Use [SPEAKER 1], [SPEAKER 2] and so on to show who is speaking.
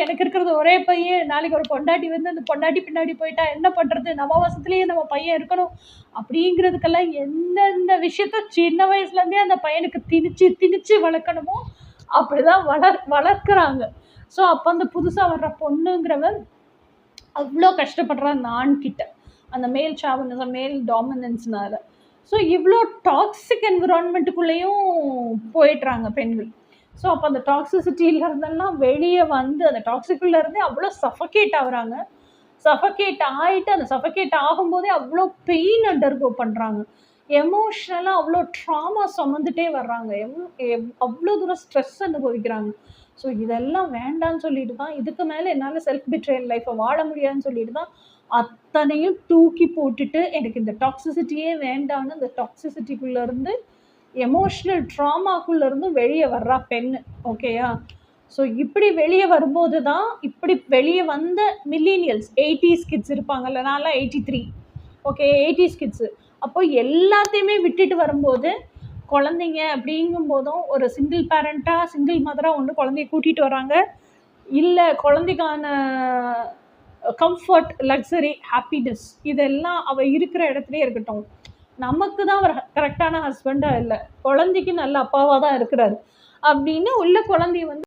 [SPEAKER 1] எனக்கு இருக்கிறது ஒரே பையன், நாளைக்கு ஒரு பொண்டாட்டி வந்து அந்த பொண்டாட்டி பின்னாடி போயிட்டா என்ன பண்ணுறது, நவமாசத்துலேயே நம்ம பையன் இருக்கணும் அப்படிங்கிறதுக்கெல்லாம் எந்தெந்த விஷயத்த சின்ன வயசுலேருந்தே அந்த பையனுக்கு திணிச்சு திணிச்சு வளர்க்கணுமோ அப்படிதான் வளர்க்குறாங்க. ஸோ அப்போ அந்த புதுசாக வர்ற பொண்ணுங்கிறவன் அவ்வளோ கஷ்டப்படுறான் அந்த ஆண்கிட்ட, அந்த மேல் சாவனிசம், மேல் டாமினன்ஸ்னால. ஸோ இவ்வளோ டாக்ஸிக் என்விரான்மெண்ட்டுக்குள்ளேயும் போயிடுறாங்க பெண்கள். ஸோ அப்போ அந்த டாக்ஸிசிட்டியில இருந்தெல்லாம் வெளியே வந்து அந்த டாக்ஸிக்குள்ளே இருந்தே அவ்வளோ சஃபகேட் ஆகுறாங்க. சஃபகேட் ஆகிட்டு அந்த சஃபகேட் ஆகும்போதே அவ்வளோ பெயின் அண்டர்கோ பண்ணுறாங்க. எமோஷ்னலாக அவ்வளோ ட்ராமா சுமந்துட்டே வர்றாங்க. அவ்வளோ தூரம் ஸ்ட்ரெஸ் அனுபவிக்கிறாங்க. ஸோ இதெல்லாம் வேண்டான்னு சொல்லிட்டு தான், இதுக்கு மேலே என்னால் செல்ஃப் பிட்ரேயல் லைஃப்பை வாழ முடியாதுன்னு சொல்லிட்டு தான் அத்தனையும் தூக்கி போட்டுட்டு எனக்கு இந்த டாக்ஸிசிட்டியே வேண்டான்னு அந்த டாக்ஸிசிட்டிக்குள்ளேருந்து எமோஷ்னல் ட்ராமாக்குள்ளேருந்து வெளியே வர்றா பெண்ணு. ஓகேயா? ஸோ இப்படி வெளியே வரும்போது தான், இப்படி வெளியே வந்த மில்லினியல்ஸ் 80s கிட்ஸ் இருப்பாங்கல்ல, நான்லாம் 83, ஓகே 80s கிட்ஸு. அப்போ எல்லாத்தையுமே விட்டுட்டு வரும்போது குழந்தைங்க அப்படிங்கும்போதும் ஒரு சிங்கிள் பேரண்ட்டாக சிங்கிள் மதராக ஒன்று குழந்தைய கூட்டிகிட்டு வராங்க. இல்லை குழந்தைக்கான கம்ஃபர்ட், லக்ஸரி, ஹாப்பினஸ் இதெல்லாம் அவள் இருக்கிற இடத்துலையே இருக்கட்டும். நமக்கு தான் அவர் கரெக்டான ஹஸ்பண்டாக இல்லை, குழந்தைக்கு நல்ல அப்பாவாக தான் இருக்கிறாரு அப்படின்னு உள்ள குழந்தைய வந்து